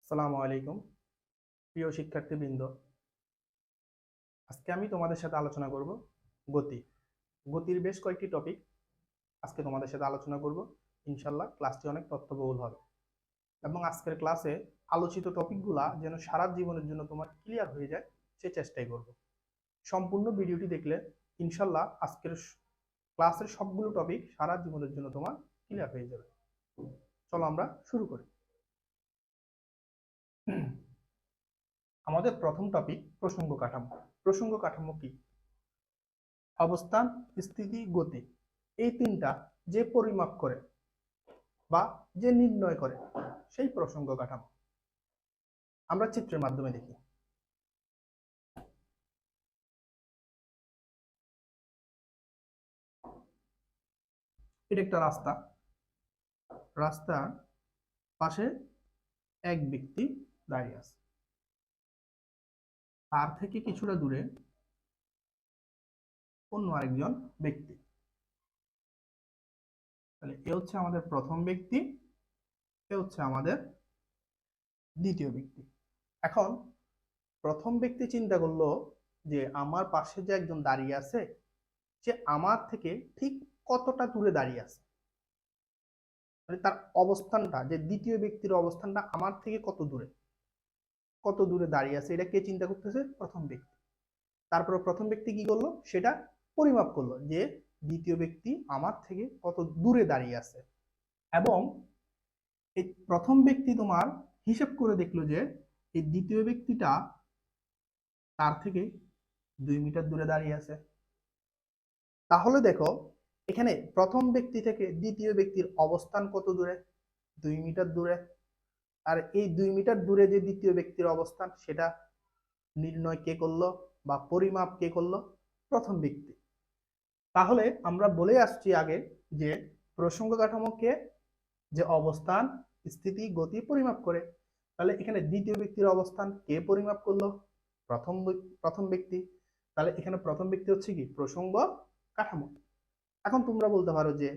আসসালামু আলাইকুম প্রিয় শিক্ষার্থীবৃন্দ। আজকে আমি তোমাদের সাথে আলোচনা করব গতি। গতির বেশ কয়েকটি টপিক আজকে তোমাদের সাথে আলোচনা করব। ইনশাল্লাহ ক্লাসটি অনেক তথ্যবহুল হবে এবং আজকের ক্লাসে আলোচিত টপিকগুলা যেন সারা জীবনের জন্য তোমার ক্লিয়ার হয়ে যায় সে চেষ্টাই করব। সম্পূর্ণ ভিডিওটি দেখলে ইনশাল্লাহ আজকের ক্লাসের সবগুলো টপিক সারা জীবনের জন্য তোমার ক্লিয়ার হয়ে যাবে। চলো আমরা শুরু করি। আমাদের প্রথম টপিক প্রসঙ্গ কাঠামো। প্রসঙ্গ কাঠামো কি? অবস্থান, স্থিতি, গতি, এই তিনটা যে পরিমাপ করে বা যে নির্ণয় করে সেই প্রসঙ্গ কাঠামো। আমরা চিত্রের মাধ্যমে দেখি। এটা একটা রাস্তা। রাস্তার পাশে এক ব্যক্তি দাঁড়িয়ে আছে। তার থেকে কিছুটা দূরে অন্য আরেকজন ব্যক্তি। তাহলে এ হচ্ছে আমাদের প্রথম ব্যক্তি, এ হচ্ছে আমাদের দ্বিতীয় ব্যক্তি। এখন প্রথম ব্যক্তি চিন্তা করলো যে আমার পাশে যে একজন দাঁড়িয়ে আছে সে আমার থেকে ঠিক কতটা দূরে দাঁড়িয়ে আছে, মানে তার অবস্থানটা, যে দ্বিতীয় ব্যক্তির অবস্থানটা আমার থেকে কত দূরে দাঁড়িয়ে আছে, এটা কে চিন্তা করতেছে? প্রথম ব্যক্তি। তারপর প্রথম ব্যক্তি কি করলো? সেটা পরিমাপ করলো যে দ্বিতীয় ব্যক্তি আমার থেকে কত দূরে দাঁড়িয়ে আছে, এবং এই প্রথম ব্যক্তি তোমার হিসেব করে দেখলো যে এই দ্বিতীয় ব্যক্তিটা তার থেকে 2 মিটার দূরে দাঁড়িয়ে আছে। তাহলে দেখো এখানে প্রথম ব্যক্তি থেকে দ্বিতীয় ব্যক্তির অবস্থান কত দূরে? 2 মিটার দূরে। আর এই 2 মিটার দূরে যে দ্বিতীয় ব্যক্তির অবস্থান সেটা নির্ণয় কে করলো বা পরিমাপ কে করলো? প্রথম ব্যক্তি। তাহলে আমরা বলে আসছি আগে যে প্রসঙ্গ কাঠামোকে যে অবস্থান, স্থিতি, গতি পরিমাপ করে। তাহলে এখানে দ্বিতীয় ব্যক্তির অবস্থান কে পরিমাপ করলো? প্রথম ব্যক্তি। তাহলে এখানে প্রথম ব্যক্তি হচ্ছে কি? প্রসঙ্গ কাঠামো। এখন তোমরা বলতে পারো যে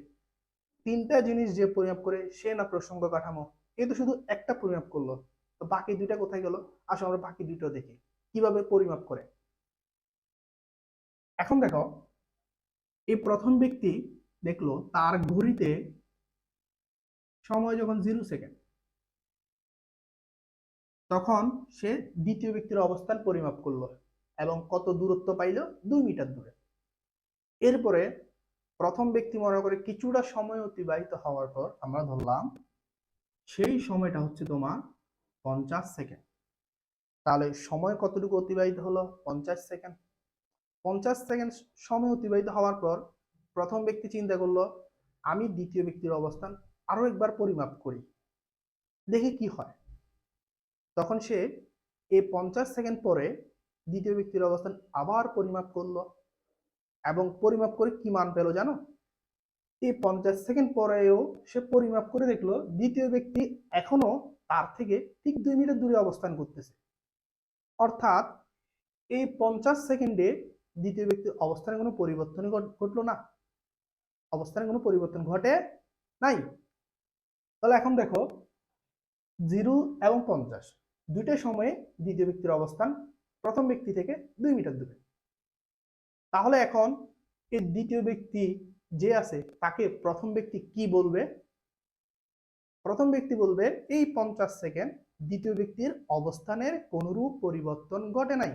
তিনটা জিনিস যে পরিমাপ করে সে না প্রসঙ্গ কাঠামো, এ তো শুধু একটা পরিমাপ করলো, তো বাকি দুইটা কোথায় গেল? আসো আমরা বাকি দুটো দেখি কিভাবে পরিমাপ করে। এখন দেখো এই প্রথম ব্যক্তি দেখলো তার ঘড়িতে সময় যখন 0 সেকেন্ড, তখন সে দ্বিতীয় ব্যক্তির অবস্থান পরিমাপ করলো এবং কত দূরত্ব পাইলো? 2 মিটার দূরে। এরপরে প্রথম ব্যক্তি মনে করে কিছুটা সময় অতিবাহিত হওয়ার পর আমরা ধরলাম সেই সময়টা হচ্ছে তোমার 50 সেকেন্ড। তাহলে সময় কতটুকু অতিবাহিত হলো? 50 সেকেন্ড। 50 সেকেন্ড সময় অতিবাহিত হওয়ার পর প্রথম ব্যক্তি চিন্তা করলো আমি দ্বিতীয় ব্যক্তির অবস্থান আরো একবার পরিমাপ করি, দেখি কি হয়। তখন সে এই 50 সেকেন্ড পরে দ্বিতীয় ব্যক্তির অবস্থান আবার পরিমাপ করলো এবং পরিমাপ করে কি মান পেলো জানো? এই 50 সেকেন্ড পরেও সে পরিমাপ করে দেখলো দ্বিতীয় ব্যক্তি এখনো তার থেকে ঠিক 2 মিটার দূরে অবস্থান করতেছে। অর্থাৎ এই 50 সেকেন্ডে দ্বিতীয় ব্যক্তির অবস্থানে কোনো পরিবর্তন ঘটলো না, অবস্থানে কোনো পরিবর্তন ঘটে নাই। তাহলে এখন দেখো 0 এবং 50 দুইটাই সময়ে দ্বিতীয় ব্যক্তির অবস্থান প্রথম ব্যক্তি থেকে 2 মিটার দূরে। তাহলে এখন এই দ্বিতীয় ব্যক্তি যে আছে তাকে প্রথম ব্যক্তি কি বলবে? প্রথম ব্যক্তি বলবে এই 50 সেকেন্ড দ্বিতীয় ব্যক্তির অবস্থানের কোনরূপ পরিবর্তন ঘটে নাই,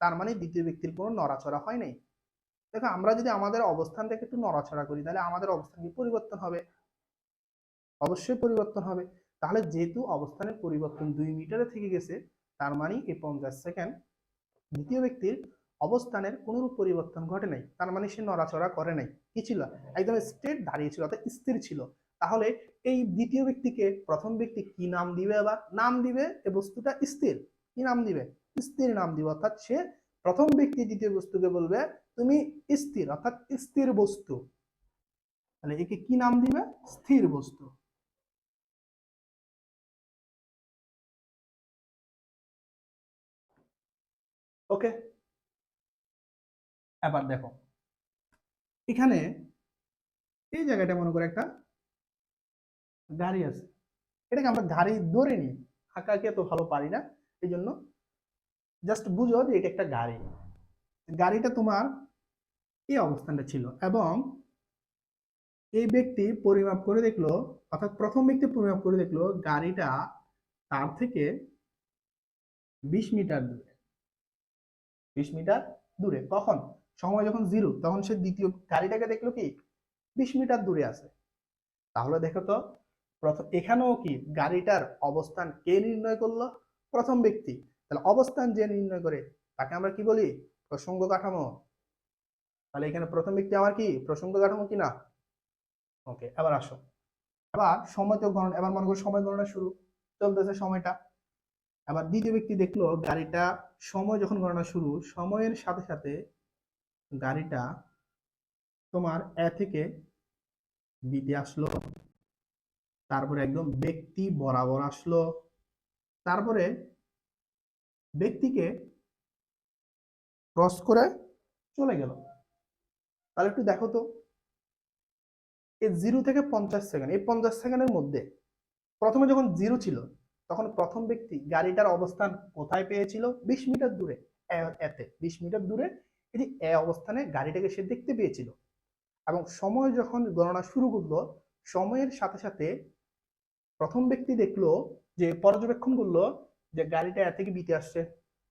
তার মানে দ্বিতীয় ব্যক্তির কোনো নড়াচড়া হয় নাই। দেখো আমরা যদি আমাদের অবস্থান থেকে একটু নড়াচড়া করি তাহলে আমাদের অবস্থান কি পরিবর্তন হবে? অবশ্যই পরিবর্তন হবে। তাহলে যেহেতু অবস্থানের পরিবর্তন 2 মিটারে থেকে গেছে, তার মানে এই 50 সেকেন্ড দ্বিতীয় ব্যক্তির অবস্থানের কোনরূপ পরিবর্তন ঘটে নাই, তার মানে সে নড়াচড়া করে নাই। কি ছিল? একদম স্ট্রেট দাঁড়িয়ে ছিল, অর্থাৎ স্থির ছিল। তাহলে এই দ্বিতীয় ব্যক্তিকে প্রথম ব্যক্তি কি নাম দিবে? আবার নাম দিবে এই বস্তুটা স্থির। কি নাম দিবে? স্থির নাম দিবে। অর্থাৎ সে প্রথম ব্যক্তি দ্বিতীয় বস্তুকে বলবে তুমি স্থির, অর্থাৎ স্থির বস্তু। তাহলে একে কি নাম দিবে? স্থির বস্তু। ওকে, এবার দেখো এখানে এই জায়গাটা মনে করে একটা গাড়ি আছে, এটাকে আমরা গাড়ি ধরে নিই, আঁকাকে তো ভালো পারি না, এই জন্য জাস্ট বুঝো যে এটা একটা গাড়ি। গাড়িটা তোমার এই অবস্থানটা ছিল, এবং এই ব্যক্তি পরিমাপ করে দেখলো, অর্থাৎ প্রথম ব্যক্তি পরিমাপ করে দেখলো গাড়িটা তার থেকে 20 মিটার দূরে। 20 মিটার দূরে কখন? সময় যখন জিরো, তখন সে দ্বিতীয় গাড়িটাকে দেখলো কি 20 মিটার দূরে আছে। তাহলে দেখো তো, প্রথম এখানেও কি গাড়িটার অবস্থান কে নির্ণয় করলো? প্রথম ব্যক্তি। তাহলে অবস্থান যে নির্ণয় করে তাকে আমরা কি বলি? প্রসঙ্গ কাঠামো। তাহলে এখানে প্রথম ব্যক্তি আমার কি প্রসঙ্গ কাঠামো কিনা? ওকে, এবার আসো। এবার সময় তো গণনা, এবার মনে করো সময় গণনা শুরু, চলতেছে সময়টা। আবার দ্বিতীয় ব্যক্তি দেখলো গাড়িটা, সময় যখন গণনা শুরু, সময়ের সাথে সাথে গাড়িটা তোমার এ থেকে বিতে আসলো, তারপরে একদম ব্যক্তি বরাবর আসলো, তারপরে ব্যক্তিকে ক্রস করে চলে গেল। তাহলে একটু দেখো তো, এই 0 থেকে 50 সেকেন্ড, এই 50 সেকেন্ডের মধ্যে প্রথমে যখন জিরো ছিল তখন প্রথম ব্যক্তি গাড়িটার অবস্থান কোথায় পেয়েছিল? 20 মিটার দূরে। এতে 20 মিটার দূরে এই যে এ অবস্থানে গাড়িটাকে সে দেখতে পেয়েছিল। এবং সময় যখন গণনা শুরু করলো, সময়ের সাথে সাথে প্রথম ব্যক্তি দেখলো, যে পর্যবেক্ষণ করলো যে গাড়িটা এ থেকে বিতে আসছে,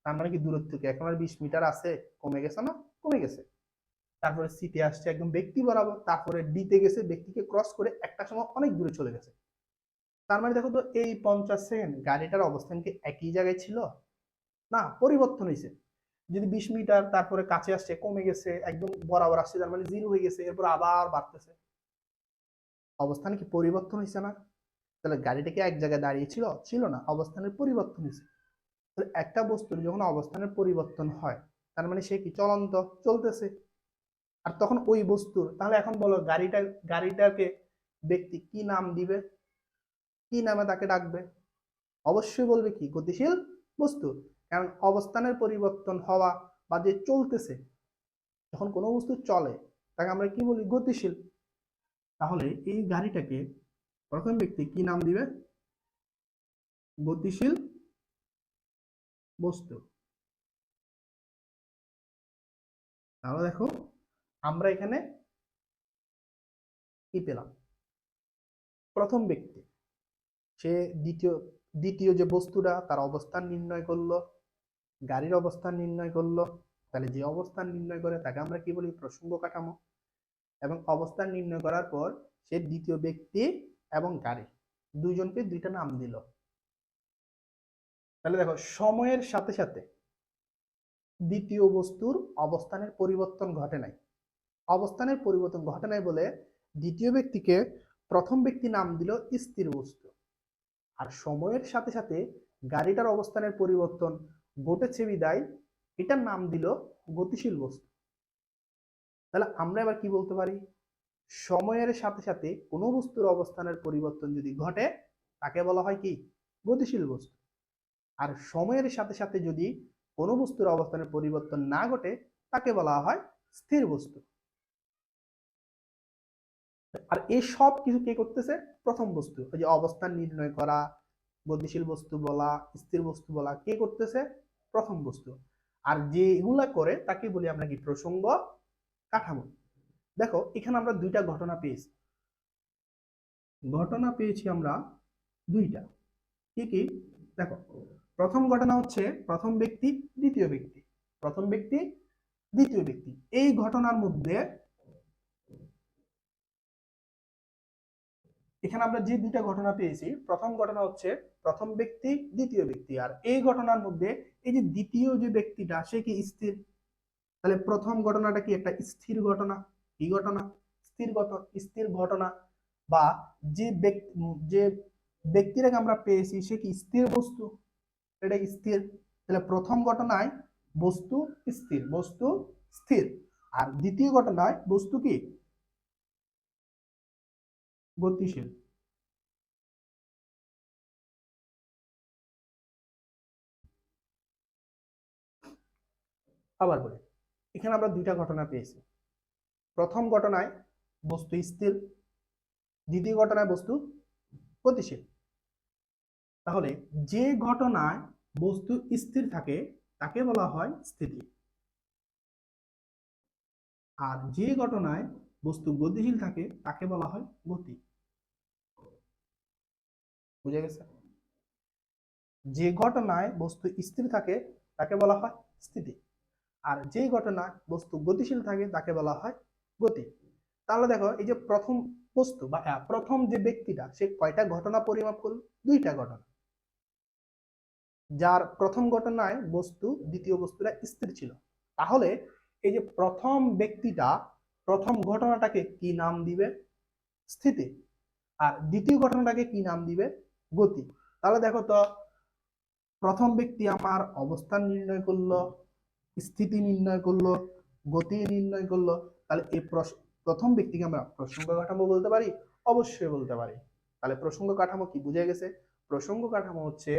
তার মানে কি দূরত্ব কি এখন আর 20 মিটার আছে? কমে গেছে না? কমে গেছে। তারপরে সিতে আসছে একদম ব্যক্তি বরাবর, তারপরে ডিতে গেছে, ব্যক্তিকে ক্রস করে একটা সময় অনেক দূরে চলে গেছে। তার মানে দেখো তো, এই 50 সেকেন্ড গাড়িটার অবস্থান কি একই জায়গায় ছিল? না, পরিবর্তন হয়েছে। যদি 20 মিটার তারপরে কাছে আসছে, কমে গেছে, একদম বরাবর আসছে, তার মানে জিরো হয়ে গেছে, এরপর আবার বাড়তেছে। অবস্থান কি পরিবর্তন হয়েছে না? তাহলে গাড়িটা কি এক জায়গায় দাঁড়িয়ে ছিল? ছিল না, অবস্থানের পরিবর্তন হয়েছে। তাহলে একটা বস্তুর যখন অবস্থানের পরিবর্তন হয়, তার মানে সে কি চলন্ত, চলতেছে। আর তখন ওই বস্তুর, তাহলে এখন বলো গাড়িটাকে ব্যক্তি কি নাম দিবে? কি নামে তাকে ডাকবে? অবশ্যই বলবে কি গতিশীল বস্তু। কারণ অবস্থানের পরিবর্তন হওয়া বা যে চলতেছে, যখন কোনো বস্তু চলে তাকে আমরা কি বলি? গতিশীল। তাহলে এই গাড়িটাকে প্রথম ব্যক্তি কি নাম দিবে? গতিশীল বস্তু। তাহলে দেখো, আমরা এখানে কি পেলাম? প্রথম ব্যক্তি সে দ্বিতীয় দ্বিতীয় যে বস্তুটা তার অবস্থান নির্ণয় করলো, গাড়ির অবস্থান নির্ণয় করলো। তাহলে যে অবস্থান নির্ণয় করে তাকে আমরা কি বলি? প্রসঙ্গ কাঠামো। এবং অবস্থান নির্ণয় করার পর সে দ্বিতীয় ব্যক্তি এবং গাড়ি দুইজনকে দুইটা নাম দিল। তাহলে দেখো, সময়ের সাথে সাথে দ্বিতীয় বস্তুর অবস্থানের পরিবর্তন ঘটে নাই। অবস্থানের পরিবর্তন ঘটে নাই বলে দ্বিতীয় ব্যক্তিকে প্রথম ব্যক্তি নাম দিল স্থির বস্তু। আর সময়ের সাথে সাথে গাড়িটার অবস্থানের পরিবর্তন ঘটেছে বিদায় এটার নাম দিল গতিশীল বস্তু। তাহলে আমরা এবার কি বলতে পারি? সময়ের সাথে সাথে কোনো বস্তুর অবস্থানের পরিবর্তন যদি ঘটে তাকে বলা হয় কি? গতিশীল বস্তু। আর সময়ের সাথে সাথে যদি কোনো বস্তুর অবস্থানের পরিবর্তন না ঘটে তাকে বলা হয় স্থির বস্তু। আর এই সব কিছু কে করতেছে? প্রথম বস্তু। ওই যে অবস্থান নির্ণয় করা, গতিশীল বস্তু বলা, স্থির বস্তু বলা, কে করতেছে? প্রথম বস্তু। আর যেগুলা করে তাকে বলি আমরা কি? প্রসঙ্গ কাঠামো। দেখো, এখানে আমরা দুইটা ঘটনা পেয়েছি। ঘটনা পেয়েছি আমরা দুইটা। কি কি? দেখো, প্রথম ঘটনা হচ্ছে প্রথম ব্যক্তি দ্বিতীয় ব্যক্তি, প্রথম ব্যক্তি দ্বিতীয় ব্যক্তি। এই ঘটনার মধ্যে এখানে আমরা যে দুইটা ঘটনা পেয়েছি, প্রথম ঘটনা হচ্ছে প্রথম ব্যক্তি দ্বিতীয় ব্যক্তি, আর এই ঘটনার মধ্যে এই যে দ্বিতীয় যে ব্যক্তিটা সে কি স্থির। তাহলে প্রথম ঘটনাটা কি? একটা স্থির ঘটনা। কি ঘটনা? স্থির ঘটনা। বা যে ব্যক্তিটাকে আমরা পেয়েছি সে কি? স্থির বস্তু। এটা স্থির। তাহলে প্রথম ঘটনায় বস্তু স্থির, বস্তু স্থির। আর দ্বিতীয় ঘটনায় বস্তু কি? গতিশীল। আবার বলি, এখানে আমরা দুইটা ঘটনা পেয়েছি। প্রথম ঘটনায় বস্তু স্থির, দ্বিতীয় ঘটনায় বস্তু গতিশীল। তাহলে যে ঘটনায় বস্তু স্থির থাকে তাকে বলা হয় স্থিতি, আর যে ঘটনায় বস্তু গতিশীল থাকে তাকে বলা হয় গতি। বুঝে গেছে? যে ঘটনায় বস্তু স্থির থাকে তাকে বলা হয় স্থিতি, আর যে ঘটনায় বস্তু গতিশীল থাকে তাকে বলা হয় গতি। তাহলে দেখো, এই যে প্রথম বস্তু বা প্রথম যে ব্যক্তিটা, সে কয়টা ঘটনা পরিমাপ করল? দুইটা ঘটনা। যার প্রথম ঘটনায় বস্তু দ্বিতীয় বস্তুটা স্থির ছিল। তাহলে এই যে প্রথম ব্যক্তিটা প্রথম ঘটনাটাকে কি নাম দিবে? স্থিতি। আর দ্বিতীয় ঘটনাটাকে কি নাম দিবে? গতি। তাহলে দেখো তো, প্রথম ব্যক্তি আমার অবস্থান নির্ণয় করলো, স্থিতি নির্ণয় করলো, গতি নির্ণয় করলো। তাহলে এই প্রথম ব্যক্তিকে আমরা প্রসঙ্গ কাঠামো বলতে পারি? অবশ্যই বলতে পারি। তাহলে প্রসঙ্গ কাঠামো কি বুঝে গেছে? প্রসঙ্গ কাঠামো হচ্ছে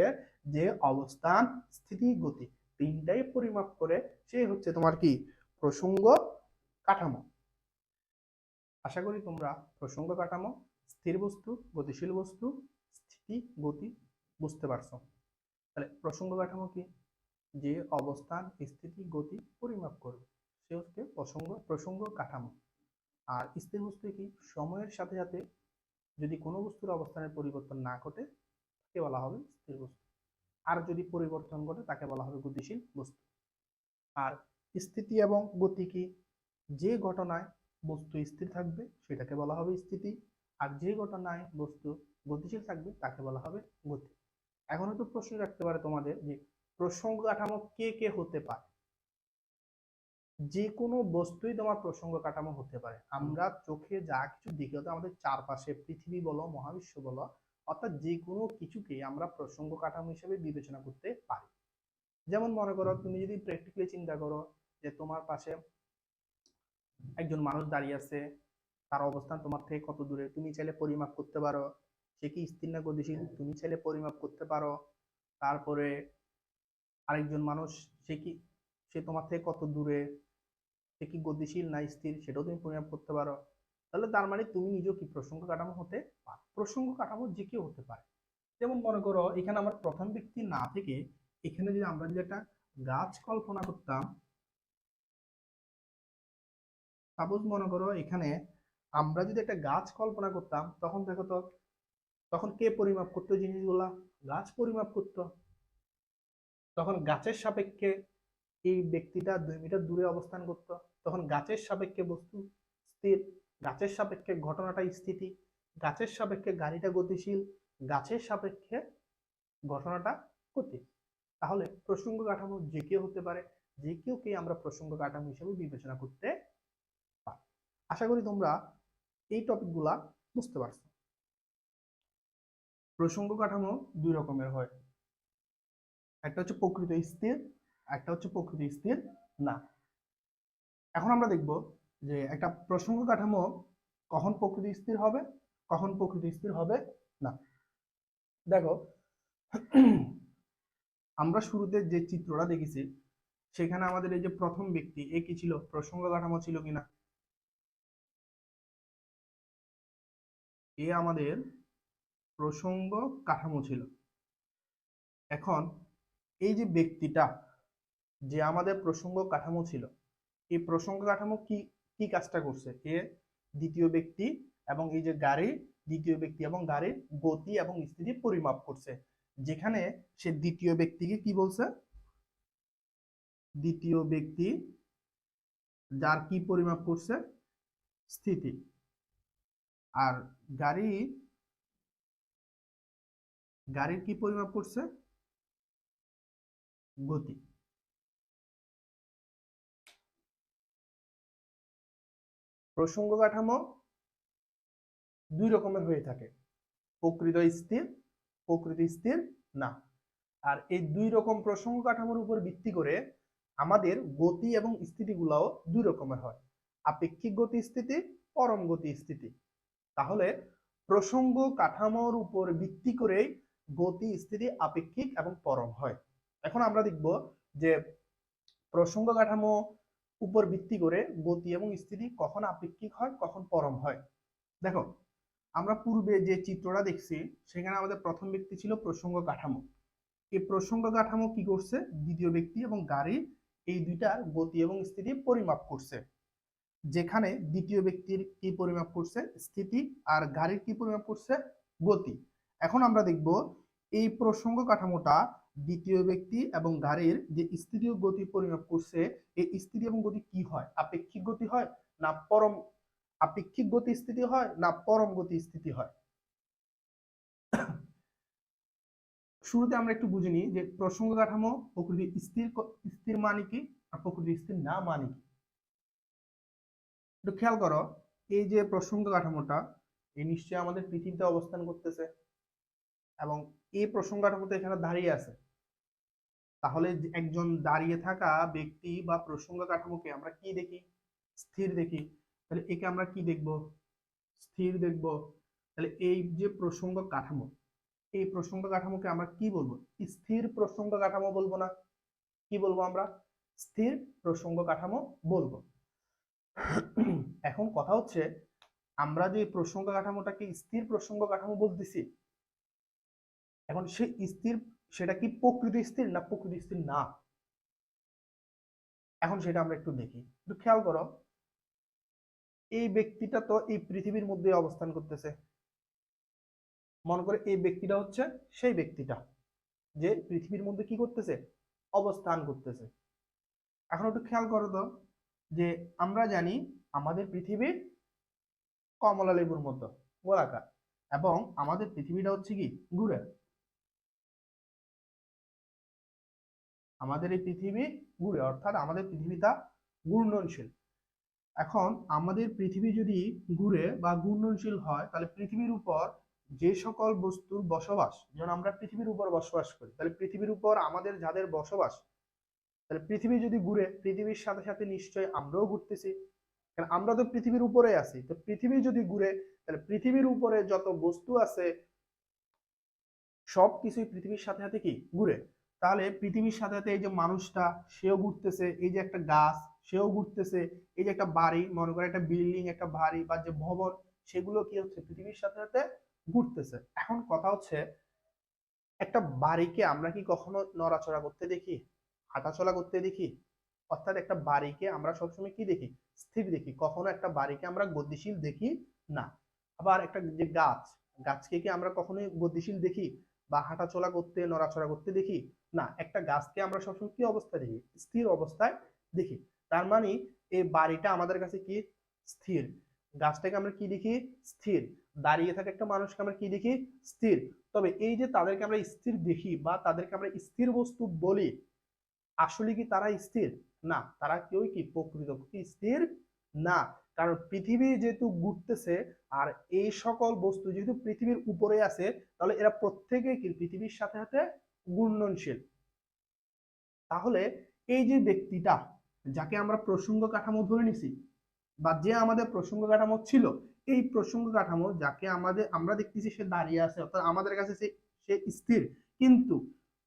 যে অবস্থান, স্থিতি, গতি তিনটাই পরিমাপ করে সে হচ্ছে তোমার কি প্রসঙ্গ কাঠামো। আশা করি তোমরা প্রসঙ্গ কাঠামো, স্থির বস্তু, গতিশীল বস্তু, স্থিতি, গতি বুঝতে পারছো। তাহলে প্রসঙ্গ কাঠামো কি? যে অবস্থান, স্থিতি, গতি পরিমাপ করবে সে হচ্ছে প্রসঙ্গ কাঠামো। আর স্থির বস্তু কি? সময়ের সাথে সাথে যদি কোনো বস্তুর অবস্থানের পরিবর্তন না ঘটে তাকে বলা হবে স্থির বস্তু, আর যদি পরিবর্তন ঘটে তাকে বলা হবে গতিশীল বস্তু। আর স্থিতি এবং গতি কি? যে ঘটনায় বস্তু স্থির থাকবে সেটাকে বলা হবে স্থিতি, আর যে ঘটনায় বস্তু গতিশীল থাকবে তাকে বলা হবে গতি। এখন তো প্রশ্ন রাখতে পারে তোমাদের যে প্রসঙ্গ কাঠামো কে কে হতে পারে? যে কোনো বস্তুই তোমার প্রসঙ্গ কাঠামো হতে পারে। আমরা চোখে যা কিছু দেখি, অর্থাৎ আমাদের চারপাশে পৃথিবী বলো, মহাবিশ্ব বলো, অর্থাৎ যে কোনো কিছুকে আমরা প্রসঙ্গ কাঠামো হিসেবে বিবেচনা করতে পারি। যেমন মনে করো, তুমি যদি প্র্যাকটিক্যালি চিন্তা করো যে তোমার পাশে একজন মানুষ দাঁড়িয়ে আছে, তার অবস্থান তোমার থেকে কত দূরে তুমি চাইলে পরিমাপ করতে পারো। সে কি স্থির না গতিশীল তুমি চাইলে পরিমাপ করতে পারো। তারপরে আরেকজন মানুষ, সে তোমার থেকে কত দূরে, সে কি গতিশীল না স্থির সেটাও তুমি পরিমাপ করতে পারো। তাহলে তার মানে তুমি নিজেও কি প্রসঙ্গ কাঠামো হতে পারো। প্রসঙ্গ কাঠামো যে কেউ হতে পারে। যেমন মনে করো, এখানে আমার প্রথম ব্যক্তি না থেকে এখানে যদি আমরা যদি একটা গাছ কল্পনা করতাম, সাপোজ মনে করো এখানে আমরা যদি একটা গাছ কল্পনা করতাম, তখন দেখো তো, তখন কে পরিমাপ করতো জিনিসগুলা? গাছ পরিমাপ করতো। তখন গাছের সাপেক্ষে এই ব্যক্তিটা 2 মিটার দূরে অবস্থান করত, তখন গাছের সাপেক্ষে বস্তু স্থির, গাছের সাপেক্ষে ঘটনাটা স্থিতি, গাছের সাপেক্ষে গাড়িটা গতিশীল, গাছের সাপেক্ষে ঘটনাটা গতি। তাহলে প্রসঙ্গ কাঠামো যে কেউ হতে পারে, যে কেউ কে আমরা প্রসঙ্গ কাঠামো হিসেবে বিবেচনা করতে পারি। আশা করি তোমরা এই টপিকগুলা বুঝতে পারছো। প্রসঙ্গ কাঠামো দুই রকমের হয়, একটা হচ্ছে প্রকৃত স্থির, একটা হচ্ছে প্রকৃত স্থির না। এখন আমরা দেখব যে একটা প্রসঙ্গ কাঠামো কখন প্রকৃতি স্থির হবে, কখন প্রকৃতি স্থির হবে না। দেখো, আমরা শুরুতে যে চিত্রটা দেখেছি সেখানে আমাদের এই যে প্রথম ব্যক্তি, এ কি ছিল? প্রসঙ্গ কাঠামো ছিল কিনা? এ আমাদের প্রসঙ্গ কাঠামো ছিল। এখন এই যে ব্যক্তিটা, যে আমাদের প্রসঙ্গ কাঠামো ছিল, এই প্রসঙ্গ কাঠামো কি কি কাজটা করছে? এ দ্বিতীয় ব্যক্তি এবং এই যে গাড়ি, দ্বিতীয় ব্যক্তি এবং গাড়ির গতি এবং স্থিতি পরিমাপ করছে। যেখানে সে দ্বিতীয় ব্যক্তিকে কি বলছে? দ্বিতীয় ব্যক্তি যার কি পরিমাপ করছে? স্থিতি। আর গাড়ির কি পরিমাপ করছে? গতি। প্রসঙ্গ কাঠামো দুই রকমের হয়ে থাকে, প্রকৃত স্থির, প্রকৃত স্থির না। আর এই দুই রকম প্রসঙ্গ কাঠামোর উপর ভিত্তি করে আমাদের গতি এবং স্থিতিগুলাও দুই রকমের হয়, আপেক্ষিক গতি স্থিতি, পরম গতি স্থিতি। তাহলে প্রসঙ্গ কাঠামোর উপর ভিত্তি করেই গতি, স্থিতি, আপেক্ষিক এবং পরম হয়। এখন আমরা দেখব যে প্রসঙ্গ কাঠামো উপর ভিত্তি করে গতি এবং স্থিতি কখন আপেক্ষিক হয়, কখন পরম হয়। দেখো, আমরা পূর্বে যে চিত্রটা দেখছি সেখানে আমাদের প্রথম ব্যক্তি ছিল প্রসঙ্গ কাঠামো। এই প্রসঙ্গ কাঠামো কি করছে, দ্বিতীয় ব্যক্তি এবং গাড়ির এই দুইটার গতি এবং স্থিতি পরিমাপ করছে। যেখানে দ্বিতীয় ব্যক্তির কি পরিমাপ করছে, স্থিতি, আর গাড়ির কি পরিমাপ করছে, গতি। এখন আমরা দেখব এই প্রসঙ্গ কাঠামোটা দ্বিতীয় ব্যক্তি এবং গাড়ির যে স্থিতি ও গতি পরিমাপ করছে, এই স্থিতি এবং গতি কি হয়, আপেক্ষিক গতি হয় না পরম আপেক্ষিক গতি স্থিতি হয় না পরম গতি স্থিতি হয়। শুরুতে আমরা একটু বুঝে নিই যে প্রসঙ্গ কাঠামো প্রকৃতি স্থির স্থির মানে কি আর প্রকৃতি স্থির না মানে কি। একটু খেয়াল করো, এই যে প্রসঙ্গ কাঠামোটা এই নিশ্চয়ই আমাদের পৃথিবীতে অবস্থান করতেছে এবং এই প্রসঙ্গ কাঠামোতে এখানে দাঁড়িয়ে আছে। তাহলে একজন দাঁড়িয়ে থাকা ব্যক্তি বা প্রসঙ্গ কাঠামোকে আমরা কি দেখি, স্থির দেখি। তাহলে একে আমরা কি দেখব, স্থির দেখব। তাহলে এই যে প্রসঙ্গ কাঠামো, এই প্রসঙ্গ কাঠামোকে আমরা কি বলবো, স্থির প্রসঙ্গ কাঠামো বলবো না, কি বলবো আমরা, স্থির প্রসঙ্গ কাঠামো বলবো। এখন কথা হচ্ছে আমরা যে প্রসঙ্গ কাঠামোটাকে স্থির প্রসঙ্গ কাঠামো বলতেছি, এখন সে স্থির, সেটা কি প্রকৃতি স্থির না প্রকৃতি স্থির না, এখন সেটা আমরা একটু দেখি। একটু খেয়াল করো, এই ব্যক্তিটা তো এই পৃথিবীর মধ্যে অবস্থান করতেছে। মনে করে এই ব্যক্তিটা হচ্ছে সেই ব্যক্তিটা যে পৃথিবীর মধ্যে কি করতেছে, অবস্থান করতেছে। এখন একটু খেয়াল করো তো, যে আমরা জানি আমাদের পৃথিবী কমলা লেবুর মতো গোলাকার, এবং আমাদের পৃথিবীটা হচ্ছে কি ঘুরে। আমাদের এই পৃথিবী ঘুরে, অর্থাৎ আমাদের পৃথিবীটা ঘূর্ণনশীল। এখন আমাদের পৃথিবী যদি ঘুরে বা ঘূর্ণনশীল হয়, তাহলে পৃথিবীর উপর যে সকল বস্তুর বসবাস, যেমন আমরা পৃথিবীর উপর বসবাস করি, তাহলে পৃথিবীর উপর আমাদের যাদের বসবাস, তাহলে পৃথিবী যদি ঘুরে পৃথিবীর সাথে সাথে নিশ্চয়ই আমরাও ঘুরতেছি, কারণ আমরা তো পৃথিবীর উপরে আছি। তো পৃথিবী যদি ঘুরে, তাহলে পৃথিবীর উপরে যত বস্তু আছে সবকিছুই পৃথিবীর সাথে সাথে কি ঘুরে। তাহলে পৃথিবীর সাথে সাথে এই যে মানুষটা সেও ঘুরতেছে, এই যে একটা গাছ সেও ঘুরতেছে, এই যে একটা বাড়ি, মনে করে একটা বিল্ডিং, একটা বাড়ি বা যে ভবন, সেগুলো কি হচ্ছে পৃথিবীর সাথে সাথে ঘুরতেছে। এখন কথা হচ্ছে একটা বাড়িকে আমরা কি কখনো নড়াচড়া করতে দেখি, হাঁটাচলা করতে দেখি? অর্থাৎ একটা বাড়িকে আমরা সবসময় কি দেখি, স্থির দেখি, কখনো একটা বাড়িকে আমরা গতিশীল দেখি না। আবার একটা যে গাছ, গাছকে কি আমরা কখনোই গতিশীল দেখি বা হাঁটাচলা করতে নড়াচড়া করতে দেখি না। একটা গাছকে আমরা সবসময় কি অবস্থায় দেখি, স্থির অবস্থায় দেখি। তার মানে এই বাড়িটা আমাদের কাছে কি স্থির, গাছটাকে আমরা কি দেখি স্থির, দাঁড়িয়ে থাকা একটা মানুষকে আমরা কি দেখি স্থির। তবে এই যে তাদেরকে আমরা স্থির দেখি বা তাদেরকে আমরা স্থির বস্তু বলি, আসলে কি তারা স্থির না, তারা কেউই কি প্রকৃতপক্ষে স্থির না। কারণ পৃথিবী যেহেতু ঘুরতেছে আর এই সকল বস্তু যেহেতু পৃথিবীর উপরে আছে, তাহলে এরা প্রত্যেকেই কি পৃথিবীর সাথে সাথে ঘূর্ণনশীল। তাহলে এই যে ব্যক্তিটা যাকে আমরা প্রসঙ্গ কাঠামো ধরে নিছি বা যে আমাদের প্রসঙ্গ কাঠামো ছিল, এই প্রসঙ্গ কাঠামো যাকে আমরা দেখতেছি সে দাঁড়িয়ে আছে, অর্থাৎ আমাদের কাছে সে স্থির, কিন্তু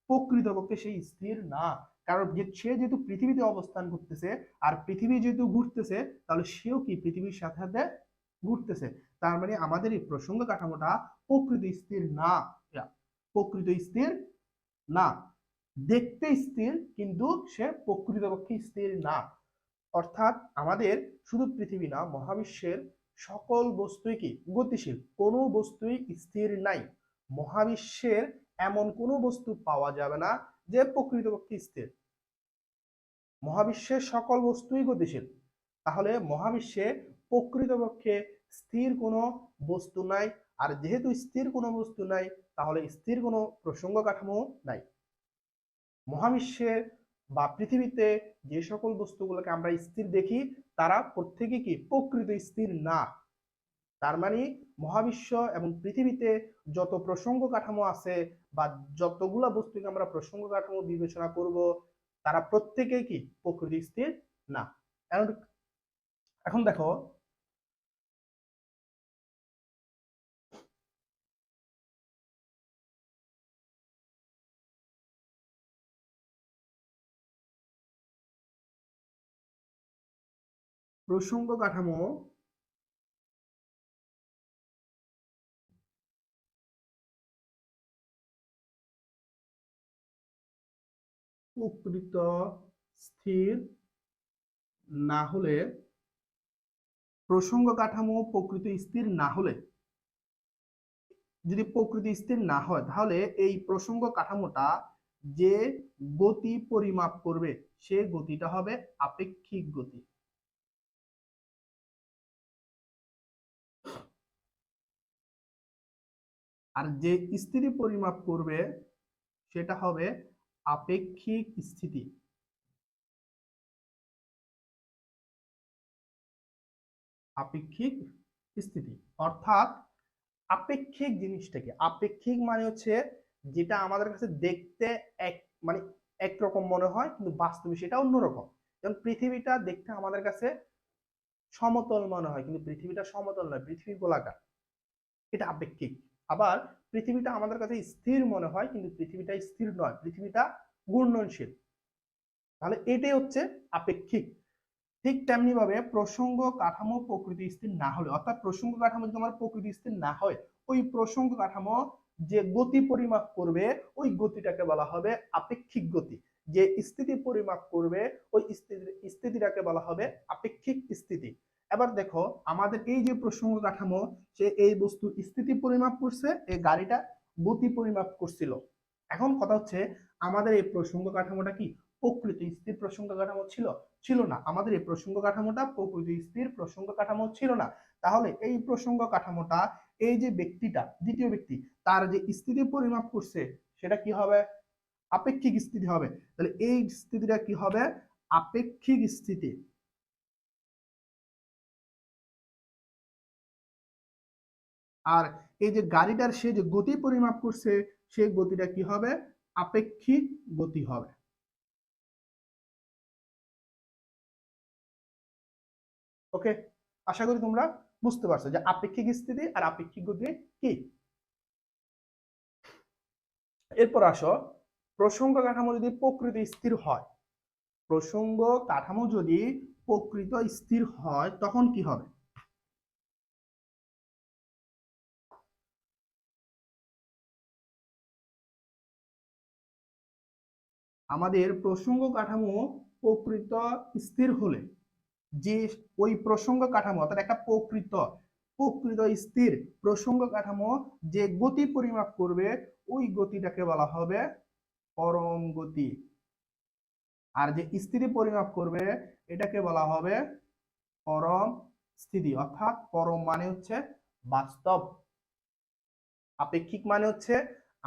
প্রকৃতপক্ষে সে স্থির না। কারণ সে যেহেতু পৃথিবীতে অবস্থান করতেছে আর পৃথিবী যেহেতু ঘুরতেছে, তাহলে সেও কি পৃথিবীর সাথে সাথে ঘুরতেছে। তার মানে আমাদের এই প্রসঙ্গ কাঠামোটা প্রকৃত স্থির না, প্রকৃত স্থির না, দেখতে স্থির কিন্তু সে প্রকৃতপক্ষে স্থির না। অর্থাৎ আমাদের শুধু পৃথিবী না, মহাবিশ্বের সকল বস্তুই কি গতিশীল, কোনো বস্তুই স্থির নাই। মহাবিশ্বের এমন কোনো বস্তু পাওয়া যাবে না যে প্রকৃতপক্ষে স্থির। মহাবিশ্বের সকল বস্তুই গতিশীল। তাহলে মহাবিশ্বে প্রকৃতপক্ষে স্থির কোনো বস্তু নাই। আর যেহেতু স্থির কোনো বস্তু নাই, তাহলে স্থির কোনো প্রসঙ্গ কাঠামো নাই। মহাবিশ্বের বা পৃথিবীতে যে সকল বস্তুগুলোকে আমরা স্থির দেখি, তারা প্রত্যেকে কি প্রকৃত স্থির না। তার মানে মহাবিশ্ব এবং পৃথিবীতে যত প্রসঙ্গ কাঠামো আছে বা যতগুলা বস্তুকে আমরা প্রসঙ্গ কাঠামো বিবেচনা করব, তারা প্রত্যেকেই কি প্রকৃত স্থির না। এখন এখন দেখো, প্রসঙ্গ কাঠামো প্রকৃত স্থির না হলে, প্রসঙ্গ কাঠামো প্রকৃত স্থির না হলে, যদি প্রকৃত স্থির না হয় তাহলে এই প্রসঙ্গ কাঠামোটা যে গতি পরিমাপ করবে সে গতিটা হবে আপেক্ষিক গতি। আর যে স্থিতি পরিমাপ করবে সেটা হবে আপেক্ষিক স্থিতি। আপেক্ষিক স্থিতি অর্থাৎ আপেক্ষিক জিনিসটাকে, আপেক্ষিক মানে হচ্ছে যেটা আমাদের কাছে দেখতে এক মানে একরকম মনে হয় কিন্তু বাস্তবে সেটা অন্যরকম। যেমন পৃথিবীটা দেখতে আমাদের কাছে সমতল মনে হয় কিন্তু পৃথিবীটা সমতল নয়, পৃথিবী গোলাকার, এটা আপেক্ষিক। আবার পৃথিবীটা আমাদের কাছে স্থির মনে হয় কিন্তু পৃথিবীটা স্থির নয়, পৃথিবীটা ঘূর্ণনশীল। তাহলে এটাই হচ্ছে আপেক্ষিক। ঠিক তেমনি ভাবে প্রসঙ্গ কাঠামো প্রকৃতি স্থির না হলে, অর্থাৎ প্রসঙ্গ কাঠামো যদি আমার প্রকৃতি স্থির না হয়, ওই প্রসঙ্গ কাঠামো যে গতি পরিমাপ করবে ওই গতিটাকে বলা হবে আপেক্ষিক গতি। যে স্থিতি পরিমাপ করবে ওই স্থিতিটাকে বলা হবে আপেক্ষিক স্থিতি। এবার দেখো আমাদের এই যে প্রসঙ্গ কাঠামো, সে এই বস্তুর স্থিতি পরিমাপ করছে, এই গাড়িটা গতি পরিমাপ করছিল। এখন কথা হচ্ছে আমাদের এই প্রসঙ্গ কাঠামোটা কি প্রকৃত স্থির প্রসঙ্গ কাঠামো ছিল? ছিল না। আমাদের এই প্রসঙ্গ কাঠামোটা প্রকৃত স্থির প্রসঙ্গ কাঠামো ছিল না। তাহলে এই প্রসঙ্গ কাঠামোটা, এই যে ব্যক্তিটা দ্বিতীয় ব্যক্তি তার যে স্থিতি পরিমাপ করছে সেটা কি হবে? আপেক্ষিক স্থিতি হবে। তাহলে এই স্থিতিটা কি হবে? আপেক্ষিক স্থিতি। আর এই যে গাড়িটার সে যে গতি পরিমাপ করছে সেই গতিটা কি হবে? আপেক্ষিক গতি হবে। ওকে, আশা করি তোমরা বুঝতে পারছো যে আপেক্ষিক স্থিতি আর আপেক্ষিক গতি কি। এরপর আসো, প্রসঙ্গ কাঠামো যদি প্রকৃত স্থির হয়, প্রসঙ্গ কাঠামো যদি প্রকৃত স্থির হয় তখন কি হবে? আমাদের প্রসঙ্গ কাঠামো প্রকৃত স্থির হলে যে ওই প্রসঙ্গ কাঠামো, অর্থাৎ একটা প্রকৃত প্রকৃত স্থির প্রসঙ্গ কাঠামো যে গতি পরিমাপ করবে ওই গতিটাকে বলা হবে পরম গতি। আর যে স্থিতি পরিমাপ করবে এটাকে বলা হবে পরম স্থিতি। অর্থাৎ পরম মানে হচ্ছে বাস্তব, আপেক্ষিক মানে হচ্ছে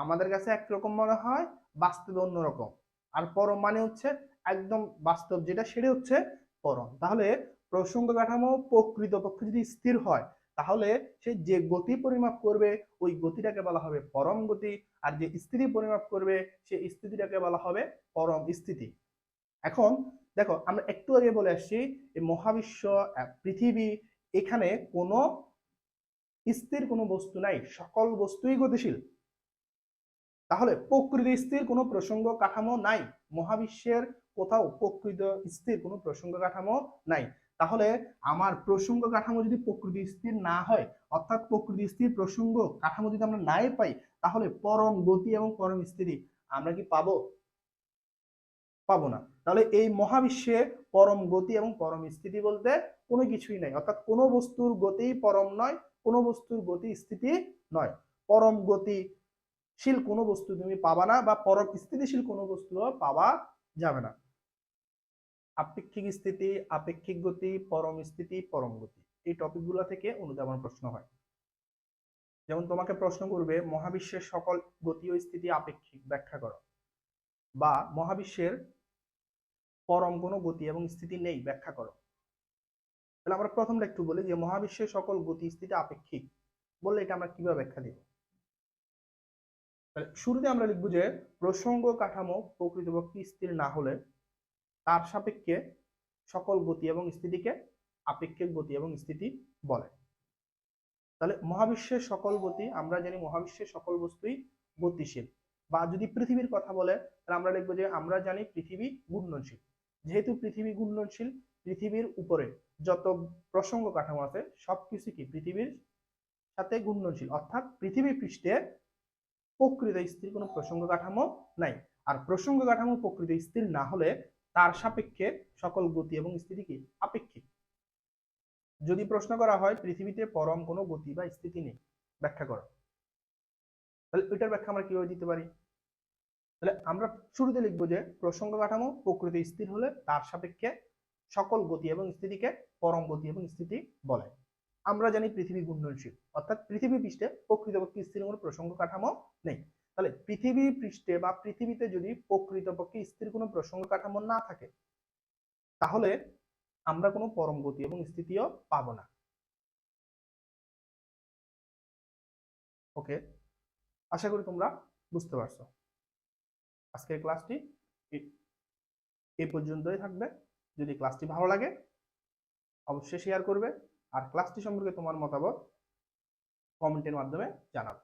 আমাদের কাছে একরকম মনে হয় বাস্তবে অন্যরকম, আর পরম মানে হচ্ছে একদম বাস্তব যেটা সেটা হচ্ছে পরম। তাহলে প্রসঙ্গ কাঠামো প্রকৃতপক্ষে যদি স্থির হয় তাহলে সে যে গতি পরিমাপ করবে ওই গতিটাকে বলা হবে পরম গতি, আর যে স্থিতি পরিমাপ করবে সে স্থিতিটাকে বলা হবে পরম স্থিতি। এখন দেখো আমরা একটু আগে বলে আসছি এই মহাবিশ্ব, পৃথিবী, এখানে কোনো স্থির কোনো বস্তু নাই, সকল বস্তুই গতিশীল। তাহলে প্রকৃত স্থির কোনো প্রসঙ্গ কাঠামো নাই, মহাবিশ্বের কোথাও প্রকৃত স্থির কোনো প্রসঙ্গ কাঠামো নাই। তাহলে আমার প্রসঙ্গ কাঠামো যদি প্রকৃত স্থির না হয়, অর্থাৎ প্রকৃত স্থির প্রসঙ্গ কাঠামো যদি আমরা নাই পাই, তাহলে পরম গতি এবং পরম স্থিতি আমরা কি পাবো? পাবো না। তাহলে এই মহাবিশ্বে পরম গতি এবং পরম স্থিতি বলতে কোনো কিছুই নাই, অর্থাৎ কোনো বস্তুর গতি পরম নয়, কোনো বস্তুর গতি স্থিতি নয়। পরম গতিশীল কোনো বস্তু তুমি পাবা না, বা পরম স্থিতিশীল কোনো বস্তু পাওয়া যাবে না। আপেক্ষিক স্থিতি, আপেক্ষিক গতি, পরম স্থিতি, পরম গতি, এই টপিকগুলো থেকে অনুধাবন প্রশ্ন হয়। যেমন তোমাকে প্রশ্ন করবে মহাবিশ্বের সকল গতি ও স্থিতি আপেক্ষিক ব্যাখ্যা করো, বা মহাবিশ্বের পরম কোনো গতি এবং স্থিতি নেই ব্যাখ্যা করো। তাহলে আমরা প্রথমটা একটু বলি যে মহাবিশ্বের সকল গতি স্থিতি আপেক্ষিক বললে এটা আমরা কিভাবে ব্যাখ্যা দিব। তাহলে শুরুতে আমরা লিখবো যে প্রসঙ্গ কাঠামো প্রকৃতপক্ষে স্থির না হলে তার সাপেক্ষে সকল গতি এবং স্থিতিকে আপেক্ষিক গতি এবং স্থিতি বলে। তাহলে মহাবিশ্বের সকল গতি, আমরা জানি মহাবিশ্বের সকল বস্তুই গতিশীল, বা যদি পৃথিবীর কথা বলে তাহলে আমরা লিখবো যে আমরা জানি পৃথিবী ঘূর্ণনশীল। যেহেতু পৃথিবী ঘূর্ণনশীল, পৃথিবীর উপরে যত প্রসঙ্গ কাঠামো আছে সবকিছু কি পৃথিবীর সাথে ঘূর্ণনশীল, অর্থাৎ পৃথিবী পৃষ্ঠে প্রকৃত স্থির কোনো প্রসঙ্গ কাঠামো নাই। আর প্রসঙ্গ কাঠামো প্রকৃত স্থির না হলে তার সাপেক্ষে সকল গতি এবং স্থিতি কি আপেক্ষিক। যদি প্রশ্ন করা হয় পৃথিবীতে পরম কোনো গতি বা স্থিতি নেই, ব্যাখ্যা করো, তাহলে ওইটার ব্যাখ্যা আমরা কিভাবে দিতে পারি? তাহলে আমরা শুরুতে লিখবো যে প্রসঙ্গ কাঠামো প্রকৃত স্থির হলে তার সাপেক্ষে সকল গতি এবং স্থিতিকে পরম গতি এবং স্থিতি বলে। আমরা জানি পৃথিবী ঘূর্ণনশীল, অর্থাৎ পৃথিবী পৃষ্ঠে প্রকৃতপক্ষে স্থির কোনো প্রসঙ্গ কাঠামো নেই। তাহলে পৃথিবী পৃষ্ঠে বা পৃথিবীতে যদি প্রকৃতপক্ষে স্থির কোনো প্রসঙ্গ কাঠামো না থাকে, তাহলে আমরা কোনো পরম গতি এবং স্থিতিও পাবো না। ওকে, আশা করি তোমরা বুঝতে পারছো। আজকের ক্লাসটি এই পর্যন্তই থাকবে। যদি ক্লাসটি ভালো লাগে অবশ্যই শেয়ার করবে, আর ক্লাসটি সম্পর্কে তোমার মতামত কমেন্টের মাধ্যমে জানাবে।